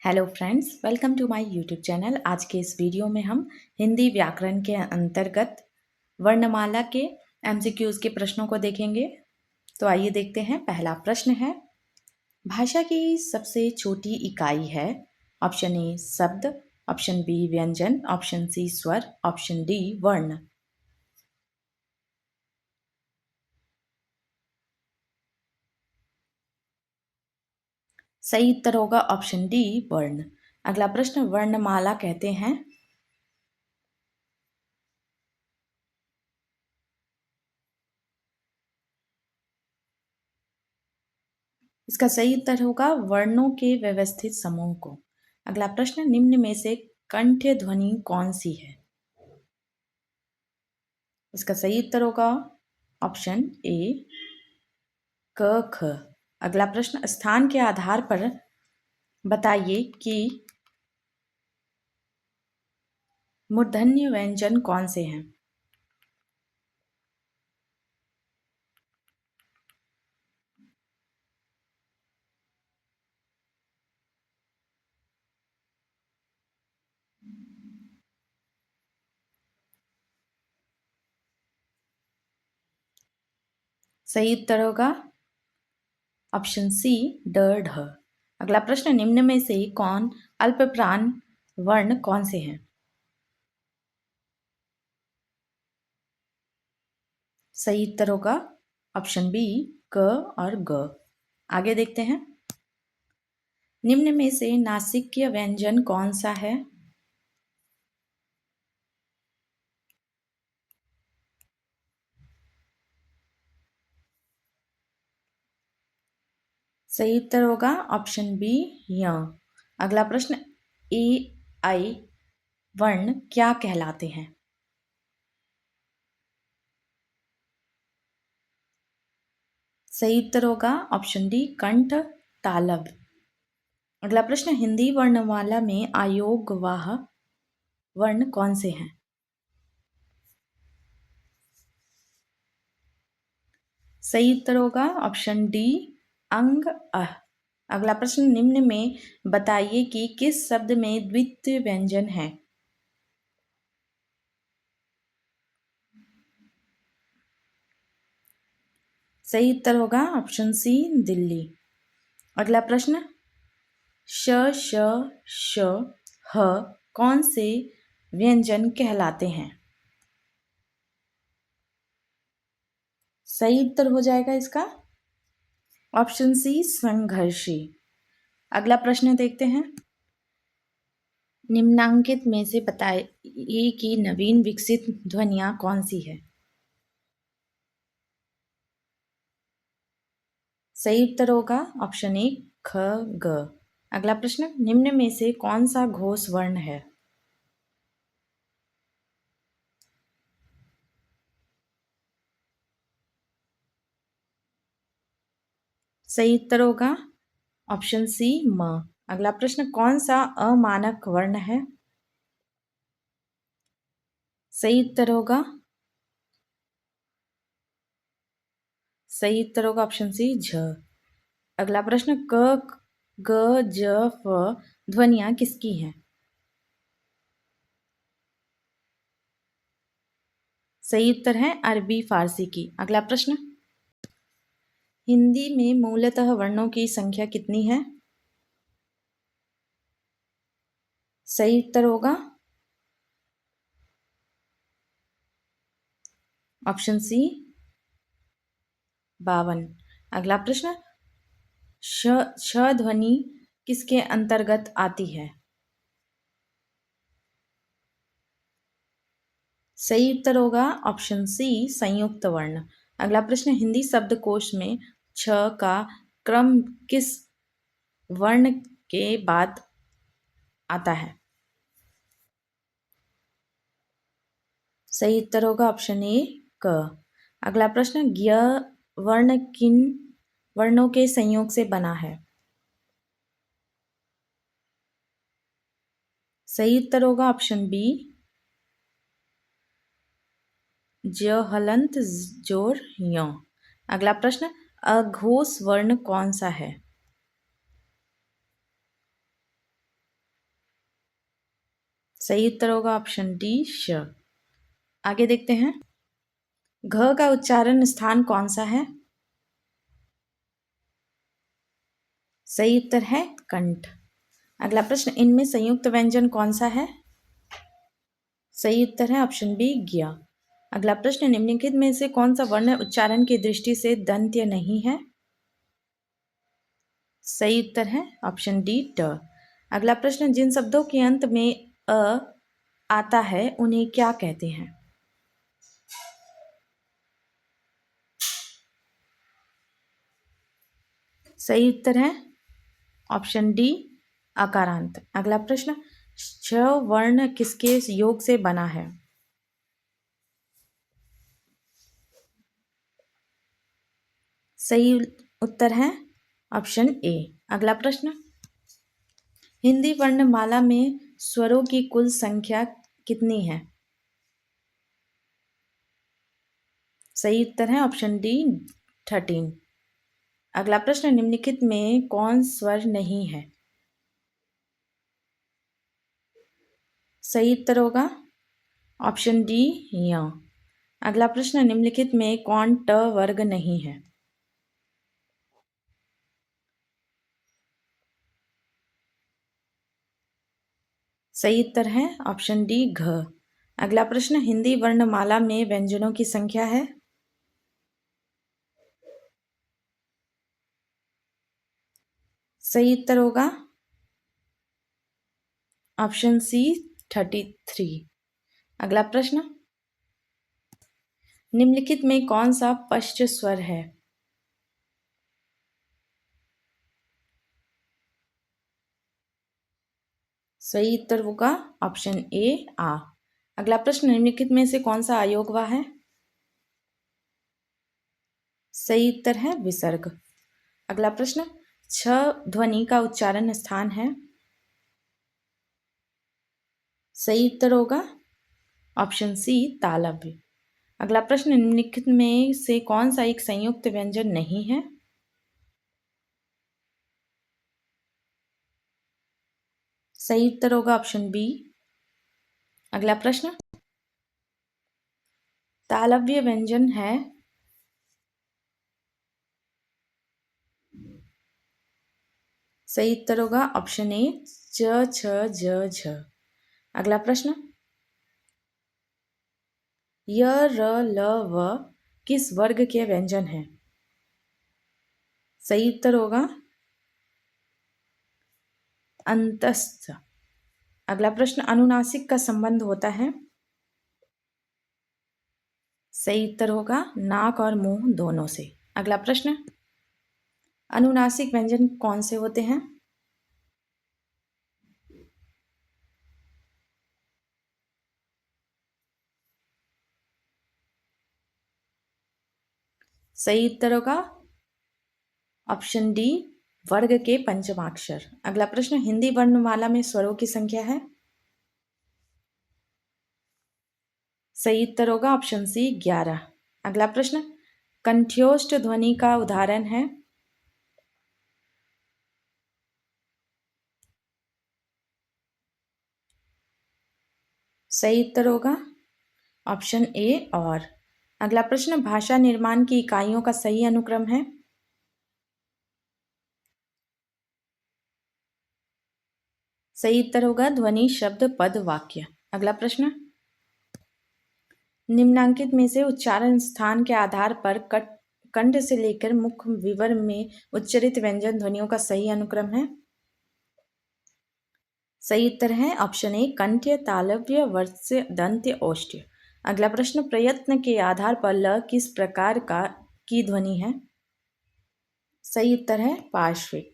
Hello friends, welcome to my YouTube channel. आज के इस वीडियो में हम हिंदी व्याकरण के अंतर्गत वर्णमाला के एमसीक्यूज के प्रश्नों को देखेंगे। तो आइए देखते हैं। पहला प्रश्न है, भाषा की सबसे छोटी इकाई है। ऑप्शन ए शब्द, ऑप्शन बी व्यंजन, ऑप्शन सी स्वर, ऑप्शन डी वर्ण। सही उत्तर होगा ऑप्शन डी वर्ण। अगला प्रश्न, वर्णमाला कहते हैं। इसका सही उत्तर होगा वर्णों के व्यवस्थित समूह को। अगला प्रश्न, निम्न में से कंठ्य ध्वनि कौन सी है? इसका सही उत्तर होगा ऑप्शन ए क ख। अगला प्रश्न, स्थान के आधार पर बताइए कि मूर्धन्य व्यंजन कौन से हैं? सही उत्तर होगा ऑप्शन सी ड ढ। अगला प्रश्न, निम्न में से कौन अल्पप्राण वर्ण कौन से हैं? सही उत्तर होगा ऑप्शन बी क और ग। आगे देखते हैं। निम्न में से नासिक्य व्यंजन कौन सा है? सही उत्तर होगा ऑप्शन बी य। अगला प्रश्न, ए आई वर्ण क्या कहलाते हैं? सही उत्तर होगा ऑप्शन डी कंठ तालव्य। अगला प्रश्न, हिंदी वर्णमाला में अयोगवाह वर्ण कौन से हैं? सही उत्तर होगा ऑप्शन डी अंग अह। अगला प्रश्न, निम्न में बताइए कि किस शब्द में द्वितीय व्यंजन है? सही उत्तर होगा ऑप्शन सी दिल्ली। अगला प्रश्न, श श श ह कौन से व्यंजन कहलाते हैं? सही उत्तर हो जाएगा इसका ऑप्शन सी संघर्षी। अगला प्रश्न देखते हैं। निम्नांकित में से बताइए कि नवीन विकसित ध्वनियां कौन सी है? सही उत्तर होगा ऑप्शन ए ख ग। अगला प्रश्न, निम्न में से कौन सा घोष वर्ण है? सही उत्तर होगा ऑप्शन सी म। अगला प्रश्न, कौन सा अमानक वर्ण है? सही उत्तर होगा ऑप्शन सी झ। अगला प्रश्न, क ग ज फ ध्वनियां किसकी हैं? सही उत्तर है अरबी फारसी की। अगला प्रश्न, हिंदी में मूलतः वर्णों की संख्या कितनी है? सही उत्तर होगा ऑप्शन सी 52। अगला प्रश्न, श ध्वनि किसके अंतर्गत आती है? सही उत्तर होगा ऑप्शन सी संयुक्त वर्ण। अगला प्रश्न, हिंदी शब्दकोश में छ का क्रम किस वर्ण के बाद आता है? सही उत्तर होगा ऑप्शन ए क। अगला प्रश्न, ज्ञ वर्ण किन वर्णों के संयोग से बना है? सही उत्तर होगा ऑप्शन बी ज हलंत जोर य। अगला प्रश्न, अघोष वर्ण कौन सा है? सही उत्तर होगा ऑप्शन डी श। आगे देखते हैं, घ का उच्चारण स्थान कौन सा है? सही उत्तर है कंठ। अगला प्रश्न, इनमें संयुक्त व्यंजन कौन सा है? सही उत्तर है ऑप्शन बी ज्ञ। अगला प्रश्न, निम्नलिखित में से कौन सा वर्ण उच्चारण की दृष्टि से दंत्य नहीं है? सही उत्तर है ऑप्शन डी ट। अगला प्रश्न, जिन शब्दों के अंत में अ आता है उन्हें क्या कहते हैं? सही उत्तर है ऑप्शन डी अकारांत। अगला प्रश्न, छ वर्ण किसके योग से बना है? सही उत्तर है ऑप्शन ए। अगला प्रश्न, हिंदी वर्णमाला में स्वरों की कुल संख्या कितनी है? सही उत्तर है ऑप्शन डी 13। अगला प्रश्न, निम्नलिखित में कौन स्वर नहीं है? सही उत्तर होगा ऑप्शन डी य। अगला प्रश्न, निम्नलिखित में कौन ट वर्ग नहीं है? सही उत्तर है ऑप्शन डी घ। अगला प्रश्न, हिंदी वर्णमाला में व्यंजनों की संख्या है? सही उत्तर होगा ऑप्शन सी 33। अगला प्रश्न, निम्नलिखित में कौन सा पश्च स्वर है? सही उत्तर होगा ऑप्शन ए आ। अगला प्रश्न, निम्नलिखित में से कौन सा अयोगवा है? सही उत्तर है विसर्ग। अगला प्रश्न, छ ध्वनि का उच्चारण स्थान है? सही उत्तर होगा ऑप्शन सी तालव्य। अगला प्रश्न, निम्नलिखित में से कौन सा एक संयुक्त व्यंजन नहीं है? सही उत्तर होगा ऑप्शन बी। अगला प्रश्न, तालव्य व्यंजन है? सही उत्तर होगा ऑप्शन ए च छ ज झ। अगला प्रश्न, य र ल व किस वर्ग के व्यंजन हैं? सही उत्तर होगा अंतस्थ। अगला प्रश्न, अनुनासिक का संबंध होता है? सही उत्तर होगा नाक और मुंह दोनों से। अगला प्रश्न, अनुनासिक व्यंजन कौन से होते हैं? सही उत्तर होगा ऑप्शन डी वर्ग के पंचमाक्षर। अगला प्रश्न, हिंदी वर्णमाला में स्वरों की संख्या है? सही उत्तर होगा ऑप्शन सी 11। अगला प्रश्न, कंठ्योष्ठ ध्वनि का उदाहरण है? सही उत्तर होगा ऑप्शन ए और। अगला प्रश्न, भाषा निर्माण की इकाइयों का सही अनुक्रम है? सही उत्तर होगा ध्वनि शब्द पद वाक्य। अगला प्रश्न, निम्नांकित में से उच्चारण स्थान के आधार पर कंठ से लेकर मुख विवर में उच्चरित व्यंजन ध्वनियों का सही अनुक्रम है? सही उत्तर है ऑप्शन ए कंठ्य तालव्य वर्त्य दंत्य ओष्ठ्य। अगला प्रश्न, प्रयत्न के आधार पर ल किस प्रकार की ध्वनि है? सही उत्तर है पार्श्विक।